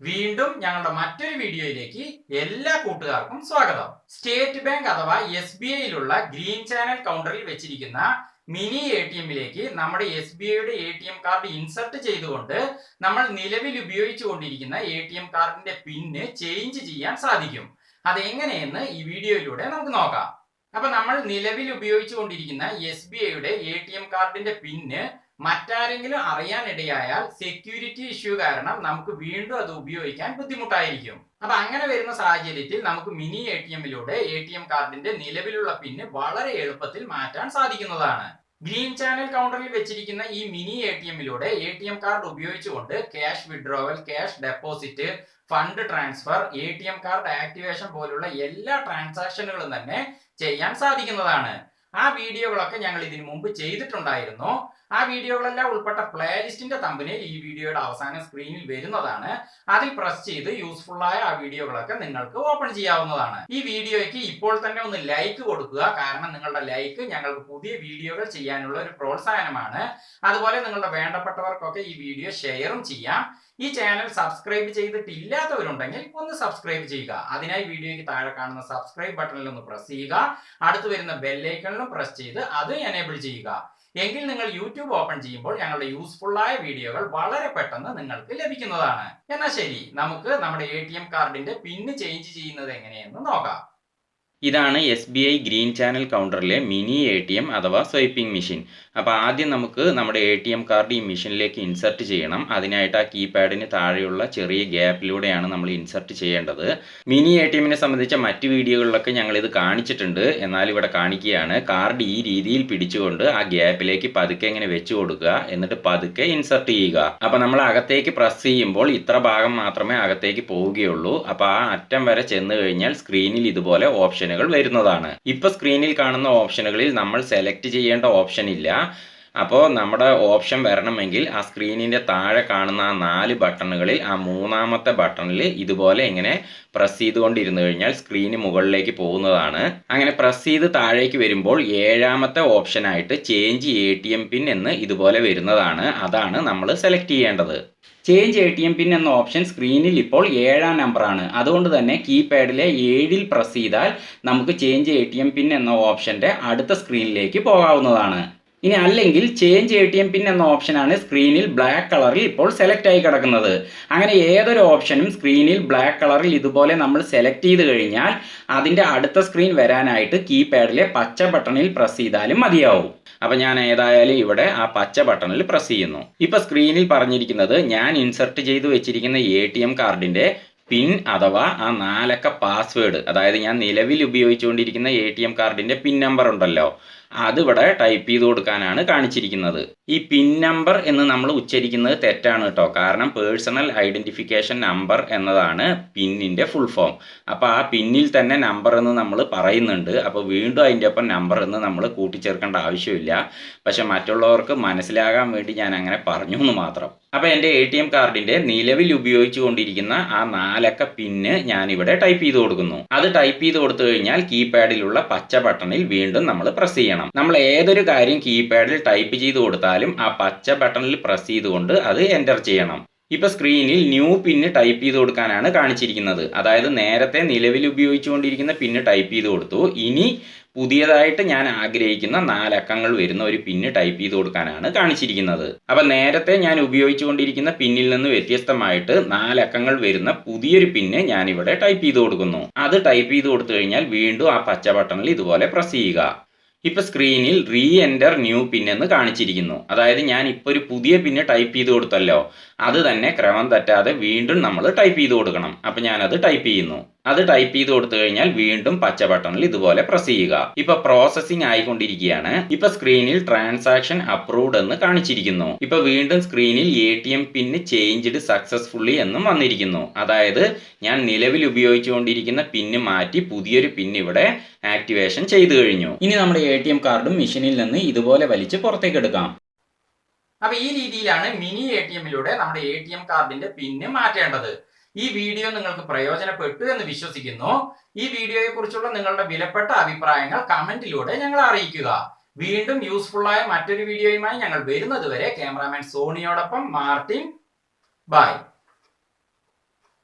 വീണ്ടും ഞങ്ങളുടെ മറ്റൊരു വീഡിയോയിലേക്ക് എല്ലാ കൂട്ടുകാർക്കും സ്വാഗതം. സ്റ്റേറ്റ് ബാങ്ക് അഥവാ SBIയിലുള്ള ഗ്രീൻ ചാനൽ കൗണ്ടറിൽ വെച്ചിരിക്കുന്ന മിനി ATMിലേക്ക് നമ്മുടെ SBIയുടെ ATM കാർഡ് ഇൻസർട്ട് ചെയ്തുകൊണ്ട് നമ്മൾ നിലവിൽ ഉപയോഗിച്ചുകൊണ്ടിരിക്കുന്ന ATM കാർഡിന്റെ പിന്ന് ചേഞ്ച് ചെയ്യാൻ സാധിക്കും. അതെങ്ങനെയെന്ന് ഈ വീഡിയോയിലൂടെ നമുക്ക് നോക്കാം. അപ്പൊ നമ്മൾ നിലവിൽ ഉപയോഗിച്ചുകൊണ്ടിരിക്കുന്ന SBIയുടെ ATM കാർഡിന്റെ പിന്ന് മറ്റാരെങ്കിലും അറിയാനിടയായാൽ സെക്യൂരിറ്റി ഇഷ്യൂ കാരണം നമുക്ക് വീണ്ടും അത് ഉപയോഗിക്കാൻ ബുദ്ധിമുട്ടായിരിക്കും. അപ്പൊ അങ്ങനെ വരുന്ന സാഹചര്യത്തിൽ നമുക്ക് മിനി ATMിലൂടെ ATM കാർഡിന്റെ നിലവിലുള്ള പിന്ന് വളരെ എളുപ്പത്തിൽ മാറ്റാൻ സാധിക്കുന്നതാണ്. ഗ്രീൻ ചാനൽ കൗണ്ടറിൽ വെച്ചിരിക്കുന്ന ഈ മിനി ATMിലൂടെ ATM കാർഡ് ഉപയോഗിച്ചുകൊണ്ട് cash withdrawal, cash deposit, fund transfer, ATM card activation പോലുള്ള എല്ലാ ട്രാൻസാക്ഷനുകളും തന്നെ ചെയ്യാൻ സാധിക്കുന്നതാണ്. ആ വീഡിയോകളൊക്കെ ഞങ്ങൾ ഇതിനു മുമ്പ് ചെയ്തിട്ടുണ്ടായിരുന്നു. ആ വീഡിയോകളെല്ലാം ഉൾപ്പെട്ട പ്ലേലിസ്റ്റിന്റെ തമ്പനയിൽ ഈ വീഡിയോയുടെ അവസാനം സ്ക്രീനിൽ വരുന്നതാണ്. അതിൽ പ്രസ് ചെയ്ത് യൂസ്ഫുൾ ആയ ആ വീഡിയോകളൊക്കെ നിങ്ങൾക്ക് ഓപ്പൺ ചെയ്യാവുന്നതാണ്. ഈ വീഡിയോയ്ക്ക് ഇപ്പോൾ തന്നെ ഒന്ന് ലൈക്ക് കൊടുക്കുക. കാരണം നിങ്ങളുടെ ലൈക്ക് ഞങ്ങൾക്ക് പുതിയ വീഡിയോകൾ ചെയ്യാനുള്ള ഒരു പ്രോത്സാഹനമാണ്. അതുപോലെ നിങ്ങളുടെ വേണ്ടപ്പെട്ടവർക്കൊക്കെ ഈ വീഡിയോ ഷെയറും ചെയ്യാം. ഈ ചാനൽ സബ്സ്ക്രൈബ് ചെയ്തിട്ടില്ലാത്തവരുണ്ടെങ്കിൽ ഒന്ന് സബ്സ്ക്രൈബ് ചെയ്യുക. അതിനായി വീഡിയോയ്ക്ക് താഴെ കാണുന്ന സബ്സ്ക്രൈബ് ബട്ടണിൽ ഒന്ന് പ്രസ് ചെയ്യുക. അടുത്ത് വരുന്ന ബെല്ലൈക്കണിലും പ്രസ് ചെയ്ത് അത് എനേബിൾ ചെയ്യുക. എങ്കിൽ നിങ്ങൾ യൂട്യൂബ് ഓപ്പൺ ചെയ്യുമ്പോൾ ഞങ്ങളുടെ യൂസ്ഫുൾ ആയ വീഡിയോകൾ വളരെ പെട്ടെന്ന് നിങ്ങൾക്ക് ലഭിക്കുന്നതാണ്. എന്നാൽ ശരി, നമുക്ക് നമ്മുടെ ATM കാർഡിന്റെ പിന്ന് ചേഞ്ച് ചെയ്യുന്നത് എങ്ങനെയെന്ന് നോക്കാം. ഇതാണ് SBI ഗ്രീൻ ചാനൽ കൗണ്ടറിലെ മിനി ATM അഥവാ സ്വൈപ്പിംഗ് മെഷീൻ. അപ്പോൾ ആദ്യം നമുക്ക് നമ്മുടെ ATM കാർഡ് ഈ മെഷീനിലേക്ക് ഇൻസർട്ട് ചെയ്യണം. അതിനായിട്ട് ആ കീപാഡിന് താഴെയുള്ള ചെറിയ ഗ്യാപ്പിലൂടെയാണ് നമ്മൾ ഇൻസർട്ട് ചെയ്യേണ്ടത്. മിനി ATMനെ സംബന്ധിച്ച മറ്റ് വീഡിയോകളിലൊക്കെ ഞങ്ങളിത് കാണിച്ചിട്ടുണ്ട്. എന്നാൽ ഇവിടെ കാണിക്കുകയാണ്. കാർഡ് ഈ രീതിയിൽ പിടിച്ചുകൊണ്ട് ആ ഗ്യാപ്പിലേക്ക് പതുക്കെ ഇങ്ങനെ വെച്ച് കൊടുക്കുക. എന്നിട്ട് പതുക്കെ ഇൻസർട്ട് ചെയ്യുക. അപ്പോൾ നമ്മൾ അകത്തേക്ക് പ്രസ് ചെയ്യുമ്പോൾ ഇത്ര ഭാഗം മാത്രമേ അകത്തേക്ക് പോവുകയുള്ളൂ. അപ്പോൾ ആ അറ്റം വരെ ചെന്ന് കഴിഞ്ഞാൽ സ്ക്രീനിൽ ഇതുപോലെ ഓപ്ഷൻ വരുന്നതാണ്. ഇപ്പൊ സ്ക്രീനിൽ കാണുന്ന ഓപ്ഷനുകളിൽ നമ്മൾ സെലക്ട് ചെയ്യേണ്ട ഓപ്ഷൻ ഇല്ല. അപ്പോൾ നമ്മുടെ ഓപ്ഷൻ വരണമെങ്കിൽ ആ സ്ക്രീനിന്റെ താഴെ കാണുന്ന ആ 4 ബട്ടണുകളിൽ ആ മൂന്നാമത്തെ ബട്ടണിൽ ഇതുപോലെ ഇങ്ങനെ പ്രസ് ചെയ്തുകൊണ്ടിരുന്നു കഴിഞ്ഞാൽ സ്ക്രീന് മുകളിലേക്ക് പോകുന്നതാണ്. അങ്ങനെ പ്രസ് ചെയ്ത് താഴേക്ക് വരുമ്പോൾ 7ാമത്തെ ഓപ്ഷനായിട്ട് ചേഞ്ച് ATM പിൻ എന്ന് ഇതുപോലെ വരുന്നതാണ്. അതാണ് നമ്മൾ സെലക്ട് ചെയ്യേണ്ടത്. ചേഞ്ച് ATM പിൻ എന്ന ഓപ്ഷൻ സ്ക്രീനിൽ ഇപ്പോൾ 7ാം നമ്പറാണ്. അതുകൊണ്ട് തന്നെ കീപാഡിലെ 7ൽ പ്രസ് ചെയ്താൽ നമുക്ക് ചേഞ്ച് ATM പിൻ എന്ന ഓപ്ഷന്റെ അടുത്ത സ്ക്രീനിലേക്ക് പോകാവുന്നതാണ്. ഇനി അല്ലെങ്കിൽ ചേഞ്ച് ATM പിൻ എന്ന ഓപ്ഷനാണ് സ്ക്രീനിൽ ബ്ലാക്ക് കളറിൽ ഇപ്പോൾ സെലക്ട് ആയി കിടക്കുന്നത്. അങ്ങനെ ഏതൊരു ഓപ്ഷനും സ്ക്രീനിൽ ബ്ലാക്ക് കളറിൽ ഇതുപോലെ നമ്മൾ സെലക്ട് ചെയ്ത് കഴിഞ്ഞാൽ അതിൻ്റെ അടുത്ത സ്ക്രീൻ വരാനായിട്ട് കീപാഡിലെ പച്ച ബട്ടണിൽ പ്രസ് ചെയ്താലും മതിയാവും. അപ്പം ഞാൻ ഏതായാലും ഇവിടെ ആ പച്ച ബട്ടണിൽ പ്രസ് ചെയ്യുന്നു. ഇപ്പം സ്ക്രീനിൽ പറഞ്ഞിരിക്കുന്നത് ഞാൻ ഇൻസർട്ട് ചെയ്ത് വെച്ചിരിക്കുന്ന ATM കാർഡിൻ്റെ പിൻ അഥവാ ആ 4 അക്ക പാസ്വേഡ്, അതായത് ഞാൻ നിലവിൽ ഉപയോഗിച്ചുകൊണ്ടിരിക്കുന്ന ATM കാർഡിൻ്റെ പിൻ നമ്പർ ഉണ്ടല്ലോ, അതിവിടെ ടൈപ്പ് ചെയ്ത് കൊടുക്കാനാണ് കാണിച്ചിരിക്കുന്നത്. ഈ പിൻ നമ്പർ എന്ന് നമ്മൾ ഉച്ചരിക്കുന്നത് തെറ്റാണ് കേട്ടോ. കാരണം പേഴ്സണൽ ഐഡൻറ്റിഫിക്കേഷൻ നമ്പർ എന്നതാണ് പിന്നിൻ്റെ ഫുൾ ഫോം. അപ്പോൾ ആ പിന്നിൽ തന്നെ നമ്പർ എന്ന് നമ്മൾ പറയുന്നുണ്ട്. അപ്പോൾ വീണ്ടും അതിൻ്റെ ഒപ്പം നമ്പർ എന്ന് നമ്മൾ കൂട്ടിച്ചേർക്കേണ്ട ആവശ്യമില്ല. പക്ഷെ മറ്റുള്ളവർക്ക് മനസ്സിലാകാൻ വേണ്ടി ഞാൻ അങ്ങനെ പറഞ്ഞു എന്ന് മാത്രം. അപ്പോൾ എൻ്റെ ATM കാർഡിൻ്റെ നിലവിൽ ഉപയോഗിച്ചു കൊണ്ടിരിക്കുന്ന ആ 4 അക്ക പിന്ന് ഞാനിവിടെ ടൈപ്പ് ചെയ്ത് കൊടുക്കുന്നു. അത് ടൈപ്പ് ചെയ്ത് കൊടുത്തു കഴിഞ്ഞാൽ കീപാഡിലുള്ള പച്ച ബട്ടണിൽ വീണ്ടും നമ്മൾ പ്രസ് ചെയ്യണം. നമ്മൾ ഏതൊരു കാര്യം കീപാഡിൽ ടൈപ്പ് ചെയ്ത് കൊടുത്താലും ആ പച്ച ബട്ടണിൽ പ്രസ് ചെയ്തുകൊണ്ട് അത് എൻ്റർ ചെയ്യണം. ഇപ്പൊ സ്ക്രീനിൽ ന്യൂ പിന്ന് ടൈപ്പ് ചെയ്ത് കൊടുക്കാനാണ് കാണിച്ചിരിക്കുന്നത്. അതായത് നേരത്തെ നിലവിൽ ഉപയോഗിച്ചുകൊണ്ടിരിക്കുന്ന പിന്ന് ടൈപ്പ് ചെയ്ത് കൊടുത്തു. ഇനി പുതിയതായിട്ട് ഞാൻ ആഗ്രഹിക്കുന്ന 4 അക്കങ്ങൾ വരുന്ന ഒരു പിന്ന് ടൈപ്പ് ചെയ്ത് കൊടുക്കാനാണ് കാണിച്ചിരിക്കുന്നത്. അപ്പം നേരത്തെ ഞാൻ ഉപയോഗിച്ചുകൊണ്ടിരിക്കുന്ന പിന്നിൽ നിന്ന് വ്യത്യസ്തമായിട്ട് 4 അക്കങ്ങൾ വരുന്ന പുതിയൊരു പിന്ന് ഞാനിവിടെ ടൈപ്പ് ചെയ്ത് കൊടുക്കുന്നു. അത് ടൈപ്പ് ചെയ്ത് കൊടുത്തു കഴിഞ്ഞാൽ വീണ്ടും ആ പച്ച ബട്ടണിൽ ഇതുപോലെ പ്രസ് ചെയ്യുക. ഇപ്പൊ സ്ക്രീനിൽ റീ എൻ്റർ ന്യൂ പിൻ എന്ന് കാണിച്ചിരിക്കുന്നു. അതായത് ഞാൻ ഇപ്പോൾ ഒരു പുതിയ പിന്ന് ടൈപ്പ് ചെയ്ത് കൊടുത്തല്ലോ, അത് തന്നെ ക്രമം തെറ്റാതെ വീണ്ടും നമ്മൾ ടൈപ്പ് ചെയ്ത് കൊടുക്കണം. അപ്പം ഞാനത് ടൈപ്പ് ചെയ്യുന്നു. അത് ടൈപ്പ് ചെയ്ത് കൊടുത്തു കഴിഞ്ഞാൽ വീണ്ടും പച്ച ബട്ടണിൽ ഇതുപോലെ പ്രസ് ചെയ്യുക. ഇപ്പൊ പ്രോസസ്സിംഗ് ആയിക്കൊണ്ടിരിക്കുകയാണ്. ഇപ്പൊ സ്ക്രീനിൽ ട്രാൻസാക്ഷൻ അപ്രൂവ്ഡ് എന്ന് കാണിച്ചിരിക്കുന്നു. ഇപ്പൊ വീണ്ടും സ്ക്രീനിൽ ATM പിന്ന് ചേഞ്ച്ഡ് സക്സസ്ഫുള്ളി എന്നും വന്നിരിക്കുന്നു. അതായത് ഞാൻ നിലവിൽ ഉപയോഗിച്ചുകൊണ്ടിരിക്കുന്ന പിന്ന് മാറ്റി പുതിയൊരു പിന്ന് ഇവിടെ ആക്ടിവേഷൻ ചെയ്തു കഴിഞ്ഞു. ഇനി നമ്മുടെ ATM കാർഡും മെഷീനിൽ നിന്ന് ഇതുപോലെ വലിച്ച് പുറത്തേക്ക് എടുക്കാം. അപ്പൊ ഈ രീതിയിലാണ് മിനി ATMിലൂടെ നമ്മുടെ ATM കാർഡിന്റെ പിന്ന് മാറ്റേണ്ടത്. ഈ വീഡിയോ നിങ്ങൾക്ക് പ്രയോജനപ്പെട്ടു എന്ന് വിശ്വസിക്കുന്നു. ഈ വീഡിയോയെ കുറിച്ചുള്ള നിങ്ങളുടെ വിലപ്പെട്ട അഭിപ്രായങ്ങൾ കമന്റിലൂടെ ഞങ്ങളെ അറിയിക്കുക. വീണ്ടും യൂസ്ഫുൾ ആയ മറ്റൊരു വീഡിയോയുമായി ഞങ്ങൾ വരുന്നത് വരെ ക്യാമറാമാൻ സോണിയോടൊപ്പം മാർട്ടിൻ. ബൈ.